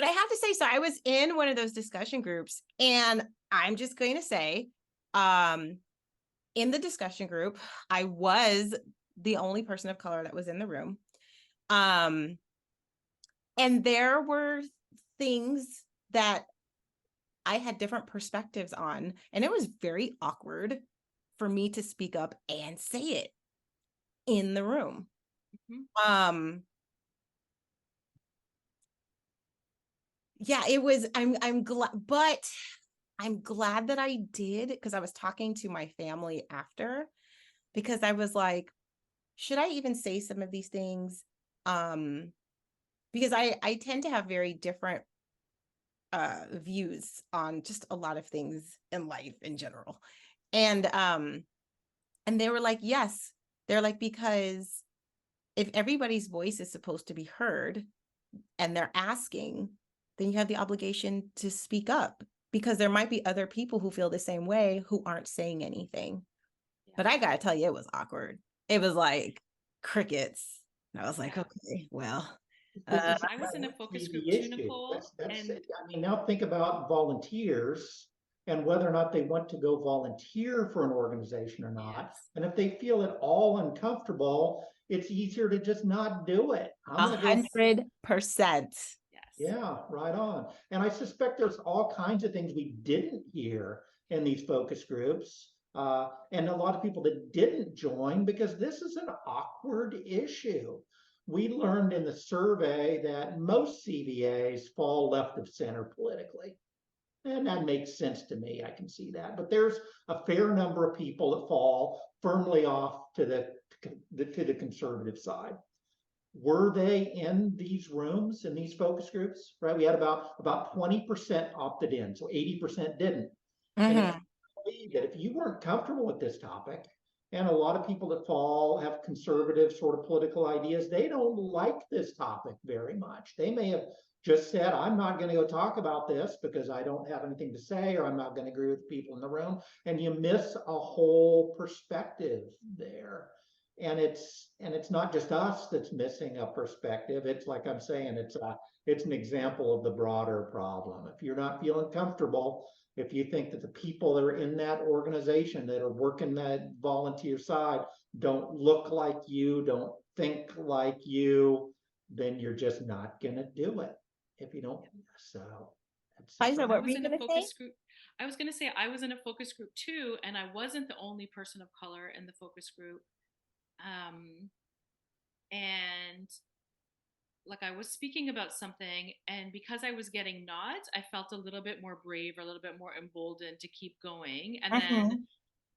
I have to say, so I was in one of those discussion groups, and I'm just going to say, in the discussion group, I was the only person of color that was in the room. And there were things that I had different perspectives on, and it was very awkward for me to speak up and say it in the room. Yeah, it was, I'm glad, but I'm glad that I did, because I was talking to my family after, because I was like, should I even say some of these things? Because I tend to have very different views on just a lot of things in life in general. And they were like, yes, they're like, because if everybody's voice is supposed to be heard and they're asking, then you have the obligation to speak up, because there might be other people who feel the same way who aren't saying anything. Yeah. But I gotta tell you, it was awkward. It was like crickets. And I was like, okay, well. I was in a focus group too, Nicole. That's it. I mean, now think about volunteers and whether or not they want to go volunteer for an organization or not. Yes. And if they feel at all uncomfortable, it's easier to just not do it. 100%. Yeah, right on. And I suspect there's all kinds of things we didn't hear in these focus groups. And a lot of people that didn't join, because this is an awkward issue. We learned in the survey that most CVAs fall left of center politically. And that makes sense to me. I can see that. But there's a fair number of people that fall firmly off to the conservative side. Were they in these rooms, in these focus groups? Right, we had about 20% opted in, so 80% didn't. And it's that if you weren't comfortable with this topic, and a lot of people that fall have conservative sort of political ideas, they don't like this topic very much. They may have just said, I'm not going to go talk about this because I don't have anything to say, or I'm not going to agree with the people in the room. And you miss a whole perspective there. And it's not just us that's missing a perspective. It's like I'm saying, it's an example of the broader problem. If you're not feeling comfortable, if you think that the people that are in that organization that are working that volunteer side don't look like you, don't think like you, then you're just not going to do it if you don't. So Faiza, what were you going to say? I was going to say I was in a focus group too, and I wasn't the only person of color in the focus group. And like, I was speaking about something, and because I was getting nods, I felt a little bit more brave, or a little bit more emboldened to keep going. And then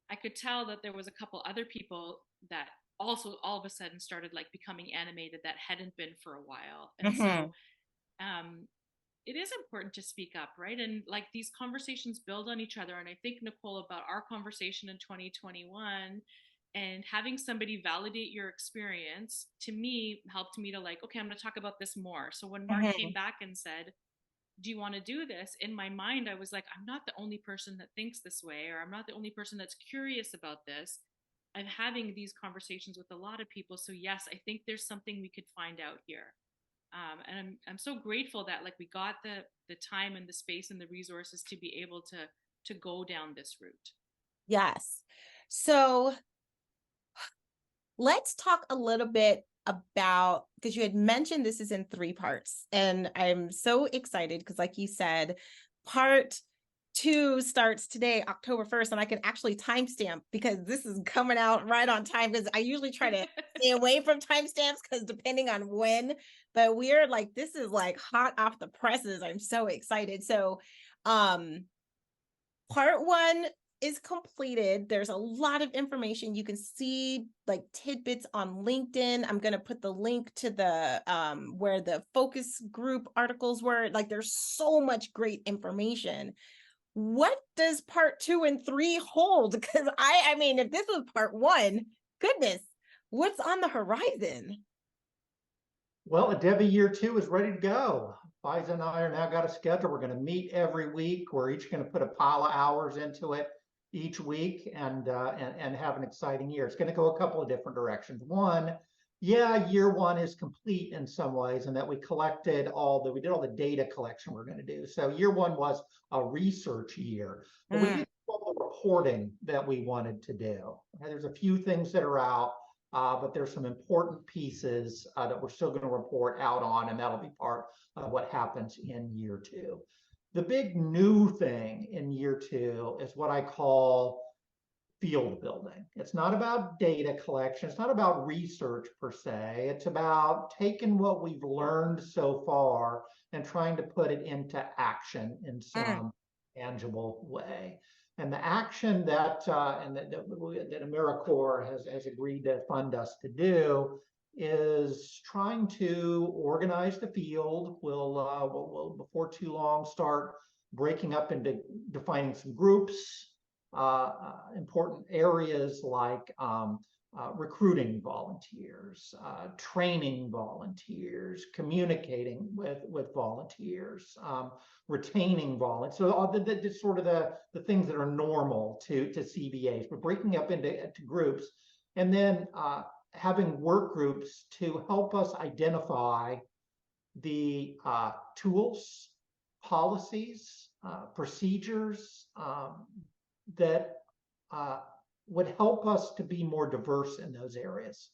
I could tell that there was a couple other people that also all of a sudden started like becoming animated that hadn't been for a while. And so it is important to speak up, right? And like, these conversations build on each other. And I think, Nicole, about our conversation in 2021 and having somebody validate your experience, to me, helped me to like, okay, I'm going to talk about this more. So when Mark came back and said, do you want to do this? In my mind, I was like, I'm not the only person that thinks this way, or I'm not the only person that's curious about this. I'm having these conversations with a lot of people. So yes, I think there's something we could find out here. And I'm so grateful that like we got the time and the space and the resources to be able to go down this route. Yes. So let's talk a little bit about, because you had mentioned this is in 3 parts, and I'm so excited because, like you said, part 2 starts today, October 1st, and I can actually timestamp because this is coming out right on time, because I usually try to stay away from timestamps because depending on when, but we're like, this is like hot off the presses. I'm so excited. So part 1 is completed. There's a lot of information. You can see like tidbits on LinkedIn. I'm going to put the link to the where the focus group articles were. Like, there's so much great information. What does part 2 and 3 hold? Because I mean, if this was part 1, goodness, what's on the horizon? Well, ADEVI year 2 is ready to go. Faiza and I are now got a schedule. We're going to meet every week. We're each going to put a pile of hours into it each week and have an exciting year. It's going to go a couple of different directions. One, yeah, year 1 is complete in some ways, and that we did all the data collection we're going to do. So year 1 was a research year, but we did all the reporting that we wanted to do. Okay, there's a few things that are out, but there's some important pieces that we're still going to report out on, and that'll be part of what happens in year 2. The big new thing in year 2 is what I call field building. It's not about data collection. It's not about research per se. It's about taking what we've learned so far and trying to put it into action in some tangible way. And the action that AmeriCorps has agreed to fund us to do is trying to organize the field. We'll before too long start breaking up into defining some groups, important areas like recruiting volunteers, training volunteers, communicating with volunteers, retaining volunteers. So all the sort of the things that are normal to CVAs, but breaking up into groups, and then having work groups to help us identify the tools, policies, procedures that would help us to be more diverse in those areas.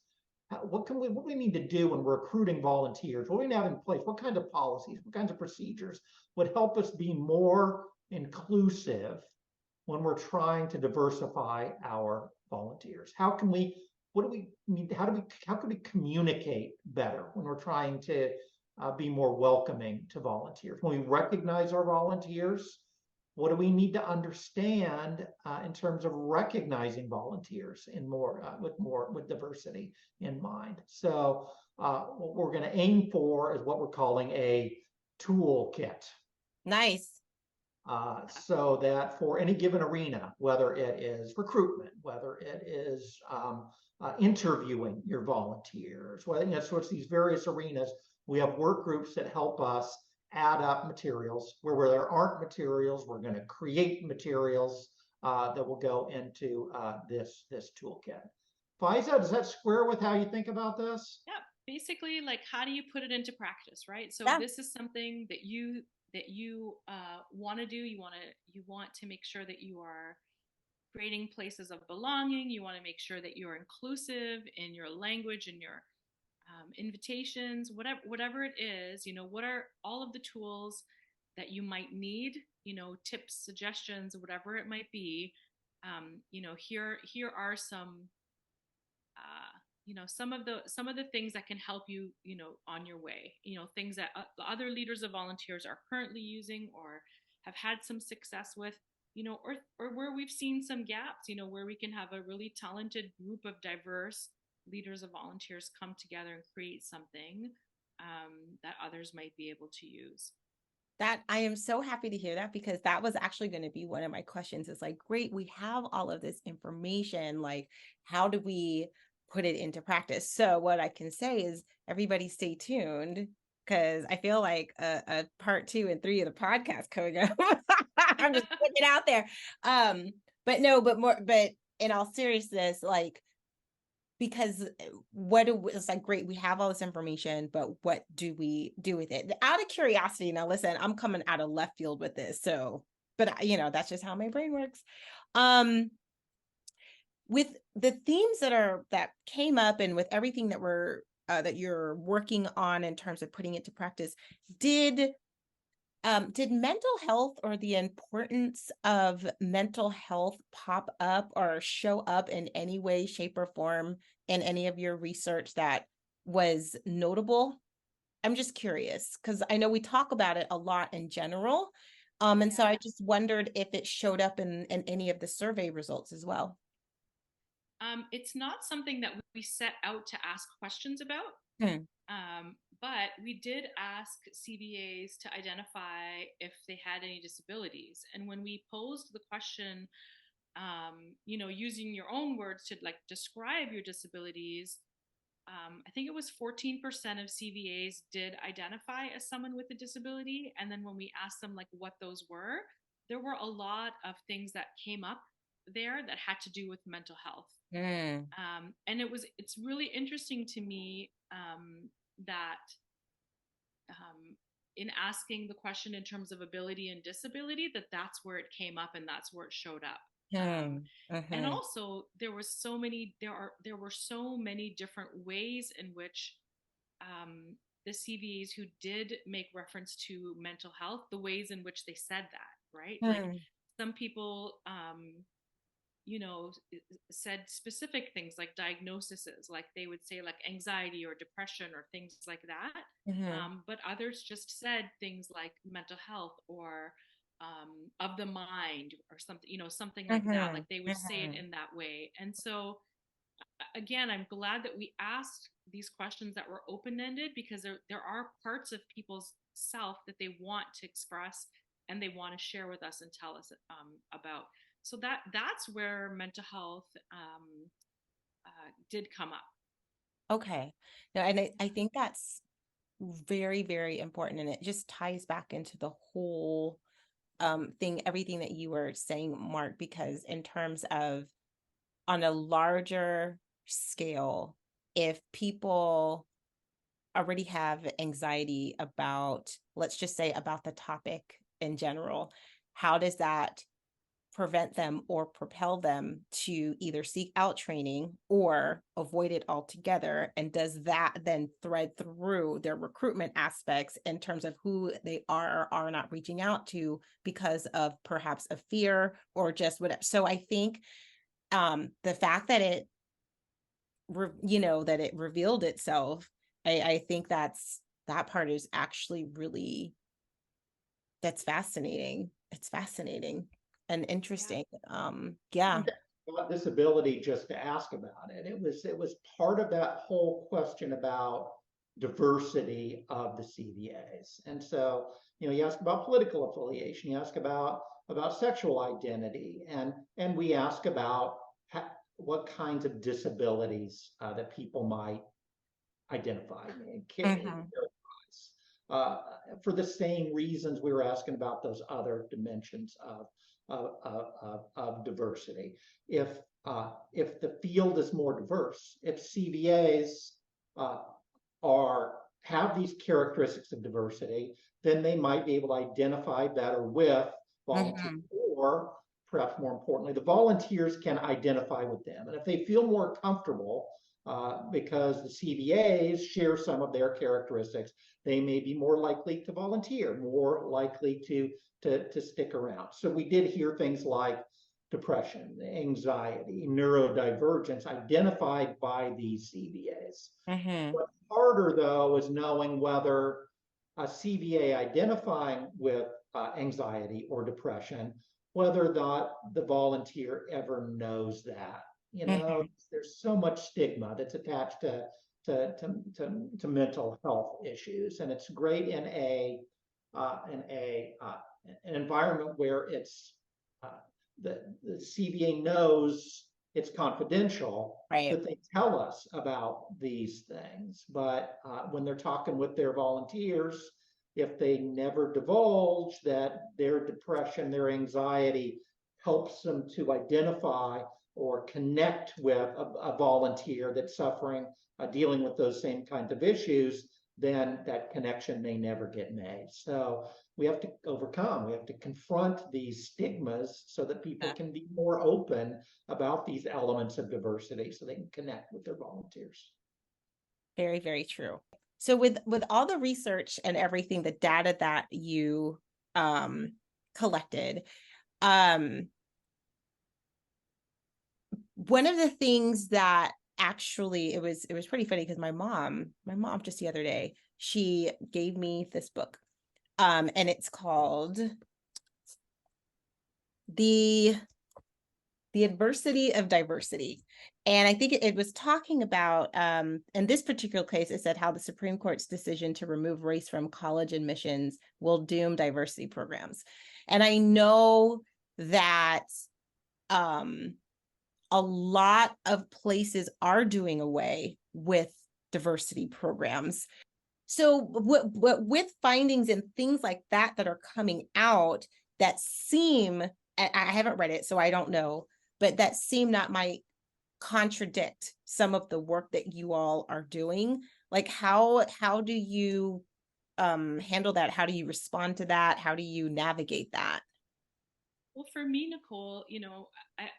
What do we need to do when we're recruiting volunteers? What do we have in place? What kinds of policies, what kinds of procedures would help us be more inclusive when we're trying to diversify our volunteers? How can we communicate better when we're trying to be more welcoming to volunteers? When we recognize our volunteers, what do we need to understand in terms of recognizing volunteers with diversity in mind? So what we're going to aim for is what we're calling a toolkit. Nice. So that for any given arena, whether it is recruitment, whether it is interviewing your volunteers, so it's these various arenas, we have work groups that help us add up materials. Where there aren't materials, we're going to create materials that will go into this toolkit. Faiza, does that square with how you think about this? Yeah, basically, like, how do you put it into practice, right? So this is something that you want to do. You want to make sure that you are creating places of belonging. You want to make sure that you're inclusive in your language and your invitations, whatever it is. What are all of the tools that you might need, tips, suggestions, whatever it might be. Here are some some of the things that can help you, on your way, things that other leaders of volunteers are currently using or have had some success with, or where we've seen some gaps, where we can have a really talented group of diverse leaders of volunteers come together and create something that others might be able to use. That I am so happy to hear that, because that was actually going to be one of my questions. Is like, great, we have all of this information. Like, how do we put it into practice? So what I can say is, everybody stay tuned, because I feel like a part 2 and 3 of the podcast coming up. I'm just putting it out there. But in all seriousness, like, because it's like, great, we have all this information, but what do we do with it? Out of curiosity, now listen, I'm coming out of left field with this, so, but that's just how my brain works. With the themes that came up, and with everything that you're working on in terms of putting it to practice, did Did mental health or the importance of mental health pop up or show up in any way, shape, or form in any of your research that was notable? I'm just curious because I know we talk about it a lot in general. And so I just wondered if it showed up in any of the survey results as well. It's not something that we set out to ask questions about. Hmm. But we did ask CVAs to identify if they had any disabilities. And when we posed the question, using your own words to like describe your disabilities, I think it was 14% of CVAs did identify as someone with a disability. And then when we asked them like what those were, there were a lot of things that came up there that had to do with mental health. Mm. And it's really interesting to me that in asking the question in terms of ability and disability, that's where it came up and that's where it showed up. And also there were so many different ways in which the CVs who did make reference to mental health, the ways in which they said that, right? Like some people said specific things like diagnoses, like they would say like anxiety or depression or things like that. But others just said things like mental health or of the mind or something, something like that. Like they would say it in that way. And so again, I'm glad that we asked these questions that were open-ended because there are parts of people's self that they want to express and they want to share with us and tell us about. So that's where mental health did come up. Okay. No, and I think that's very, very important. And it just ties back into the whole thing, everything that you were saying, Mark, because in terms of on a larger scale, if people already have anxiety about, let's just say about the topic in general, how does that prevent them or propel them to either seek out training or avoid it altogether? And does that then thread through their recruitment aspects in terms of who they are or are not reaching out to because of perhaps a fear or just whatever? So I think the fact that it that it revealed itself, I think that part is actually really, that's fascinating. It's fascinating and interesting. Yeah. This ability just to ask about it. It was part of that whole question about diversity of the CVAs. And so, you ask about political affiliation, you ask about sexual identity, and we ask about what kinds of disabilities that people might identify and for the same reasons we were asking about those other dimensions of diversity. If the field is more diverse, if CVAs have these characteristics of diversity, then they might be able to identify better with volunteers, or perhaps more importantly, the volunteers can identify with them. And if they feel more comfortable, because the CVAs share some of their characteristics, they may be more likely to volunteer, more likely to stick around. So we did hear things like depression, anxiety, neurodivergence identified by these CVAs. What's harder, though, is knowing whether a CVA identifying with anxiety or depression, whether or not the volunteer ever knows that. There's so much stigma that's attached to mental health issues, and it's great in an environment where it's the CVA knows it's confidential, Right. that they tell us about these things. But when they're talking with their volunteers, if they never divulge that their depression, their anxiety helps them to identify or connect with a volunteer that's suffering, dealing with those same kinds of issues, then that connection may never get made. So we have to confront these stigmas so that people can be more open about these elements of diversity so they can connect with their volunteers. Very, very true. So with all the research and everything, the data that you collected. One of the things that actually, it was pretty funny because my mom just the other day, she gave me this book, and it's called the Adversity of Diversity. And I think it was talking about, in this particular case, it said how the Supreme Court's decision to remove race from college admissions will doom diversity programs. And I know that a lot of places are doing away with diversity programs. So with findings and things like that are coming out that seem, I haven't read it, so I don't know, but that seem not might contradict some of the work that you all are doing. Like how do you handle that? How do you respond to that? How do you navigate that? Well, for me, Nicole,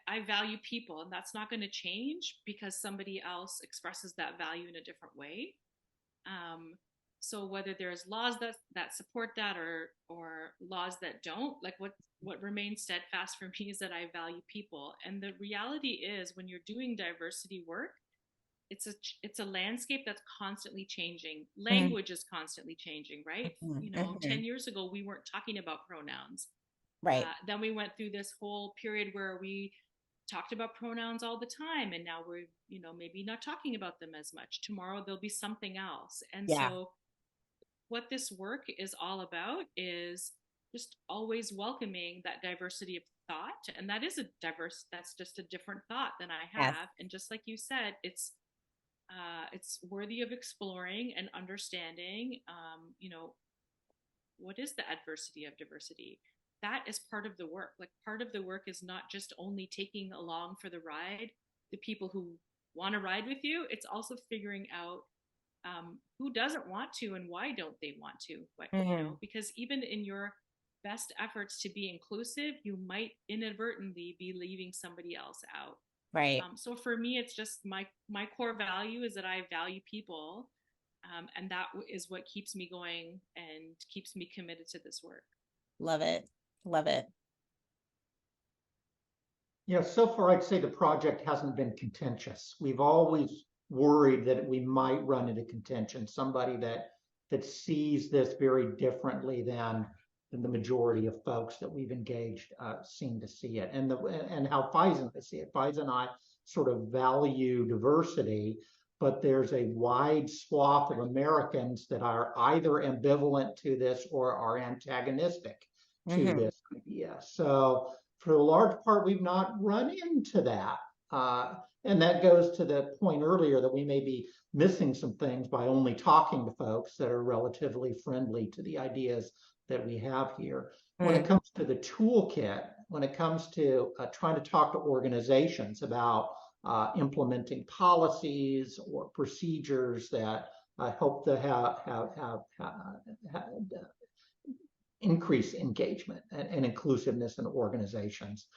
I value people, and that's not going to change because somebody else expresses that value in a different way. So whether there's laws that support that or laws that don't, like what remains steadfast for me is that I value people. And the reality is, when you're doing diversity work, it's a landscape that's constantly changing. Language is constantly changing, right? 10 years ago, we weren't talking about pronouns. Right. Then we went through this whole period where we talked about pronouns all the time, and now we're maybe not talking about them as much. Tomorrow there'll be something else. And so what this work is all about is just always welcoming that diversity of thought. And that is that's just a different thought than I have. Yes. And just like you said, it's worthy of exploring and understanding. What is the adversity of diversity? That is part of the work. Like, part of the work is not just only taking along for the ride the people who want to ride with you. It's also figuring out who doesn't want to and why don't they want to. Because even in your best efforts to be inclusive, you might inadvertently be leaving somebody else out. Right. So for me, it's just my core value is that I value people, and that is what keeps me going and keeps me committed to this work. Love it. Love it. Yeah, so far I'd say the project hasn't been contentious. We've always worried that we might run into contention, somebody that sees this very differently than the majority of folks that we've engaged seem to see it, and how Faiza see it. Faiza and I sort of value diversity, but there's a wide swath of Americans that are either ambivalent to this or are antagonistic to this idea. So for the large part, we've not run into that. And that goes to the point earlier that we may be missing some things by only talking to folks that are relatively friendly to the ideas that we have here. When it comes to the toolkit, when it comes to trying to talk to organizations about implementing policies or procedures that help to have increase engagement and inclusiveness in organizations,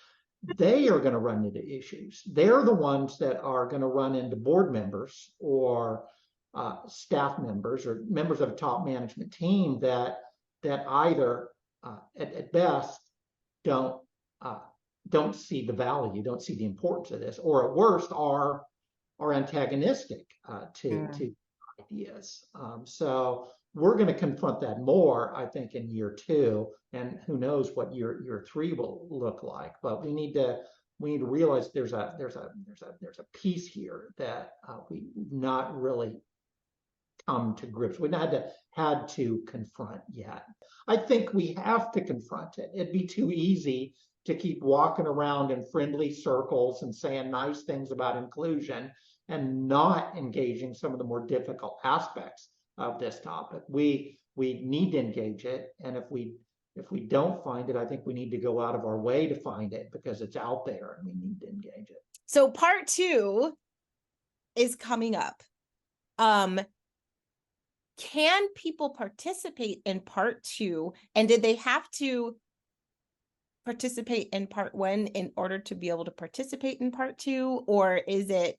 they are going to run into issues. They're the ones that are going to run into board members or staff members or members of a top management team that either at best don't see the value, don't see the importance of this, or at worst are antagonistic to ideas. So we're going to confront that more, I think, in year 2, and who knows what year 3 will look like. But we need to realize there's a piece here that we've not really come to grips. We've not had to confront yet. I think we have to confront it. It'd be too easy to keep walking around in friendly circles and saying nice things about inclusion and not engaging some of the more difficult aspects of this topic. We need to engage it, and if we don't find it, I think we need to go out of our way to find it because it's out there and we need to engage it. So part 2 is coming up. Can people participate in part 2, and did they have to participate in part 1 in order to be able to participate in part 2, or is it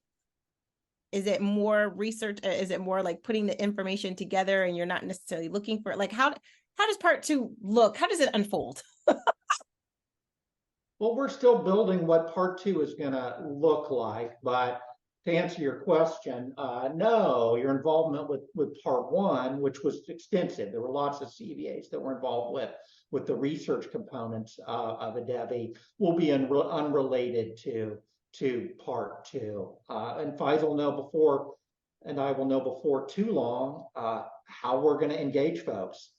more research? Is it more like putting the information together and you're not necessarily looking for, like, how how does part 2 look? How does it unfold? Well, we're still building what part 2 is going to look like, but to answer your question, no, your involvement with part 1, which was extensive. There were lots of CVAs that were involved with the research components of ADEVI, will be unrelated to part 2. And Faiza will know before, and I will know before too long, how we're going to engage folks.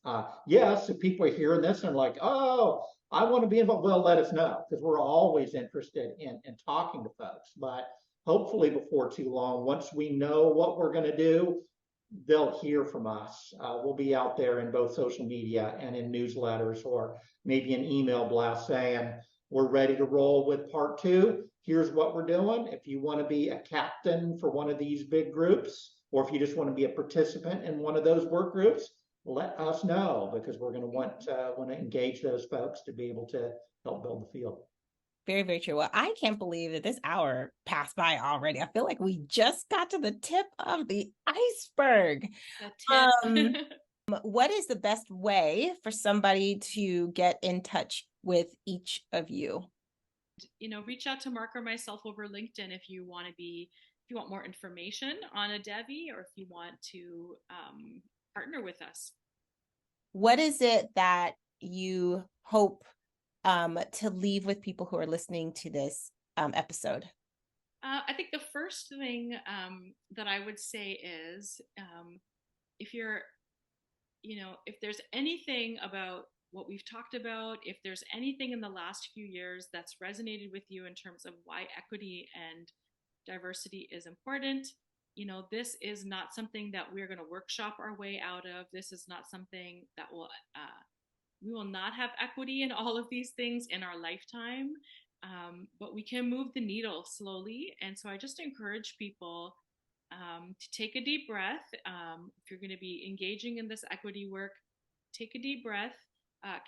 Yes, if people are hearing this and like, oh, I want to be involved, well, let us know, because we're always interested in talking to folks. But hopefully before too long, once we know what we're going to do, they'll hear from us. We'll be out there in both social media and in newsletters, or maybe an email blast saying, we're ready to roll with part 2. Here's what we're doing. If you want to be a captain for one of these big groups, or if you just want to be a participant in one of those work groups, let us know, because we're going to want to engage those folks to be able to help build the field. Very, very true. Well, I can't believe that this hour passed by already. I feel like we just got to the tip of the iceberg. What is the best way for somebody to get in touch with each of you? Reach out to Mark or myself over LinkedIn if you want more information on ADEVI, or if you want to partner with us. What is it that you hope to leave with people who are listening to this episode? I think the first thing that I would say is, if there's anything about what we've talked about, if there's anything in the last few years that's resonated with you in terms of why equity and diversity is important, this is not something that we're going to workshop our way out of. This is not something that we will not have equity in all of these things in our lifetime, but we can move the needle slowly. And so I just encourage people to take a deep breath. If you're going to be engaging in this equity work, take a deep breath,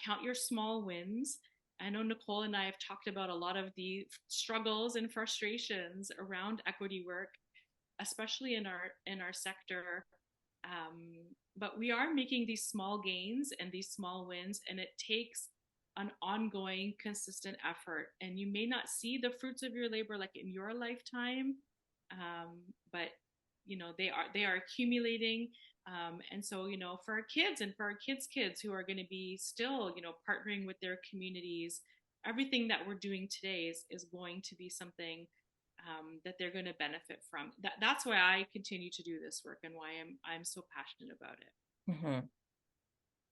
count your small wins. I know Nicole and I have talked about a lot of the struggles and frustrations around equity work, especially in our sector. But we are making these small gains and these small wins, and it takes an ongoing, consistent effort. And you may not see the fruits of your labor like in your lifetime, but they are accumulating. And so, for our kids and for our kids who are going to be still, partnering with their communities, everything that we're doing today is going to be something that they're going to benefit from. That's why I continue to do this work, and why I'm so passionate about it. Mm-hmm.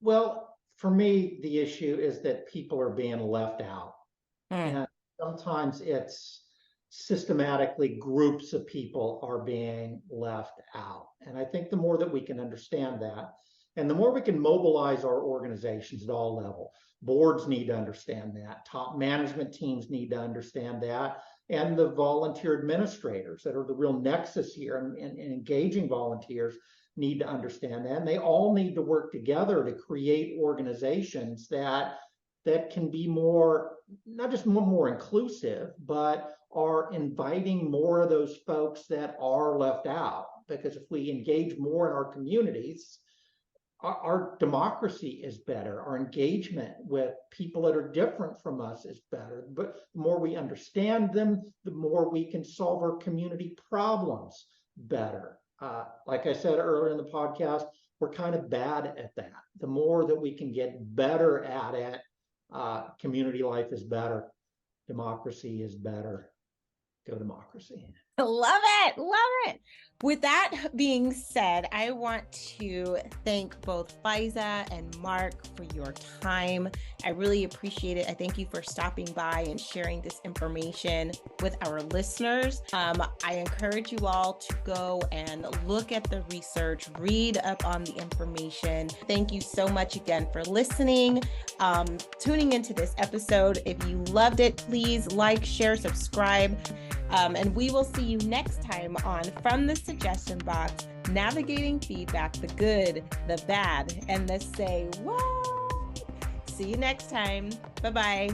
Well, for me, the issue is that people are being left out. And sometimes it's systematically groups of people are being left out. And I think the more that we can understand that, and the more we can mobilize our organizations at all levels, boards need to understand that, top management teams need to understand that, and the volunteer administrators that are the real nexus here and engaging volunteers need to understand that. And they all need to work together to create organizations that can be more, not just more inclusive, but are inviting more of those folks that are left out. Because if we engage more in our communities, our democracy is better. Our engagement with people that are different from us is better. But the more we understand them, the more we can solve our community problems better. Like I said earlier in the podcast, we're kind of bad at that. The more that we can get better at it, community life is better. Democracy is better. Go democracy. Love it. Love it. With that being said, I want to thank both Faiza and Mark for your time. I really appreciate it. I thank you for stopping by and sharing this information with our listeners. I encourage you all to go and look at the research, read up on the information. Thank you so much again for listening, tuning into this episode. If you loved it, please like, share, subscribe. And we will see you next time on From the Suggestion Box, navigating feedback, the good, the bad, and the say what. See you next time. Bye-bye.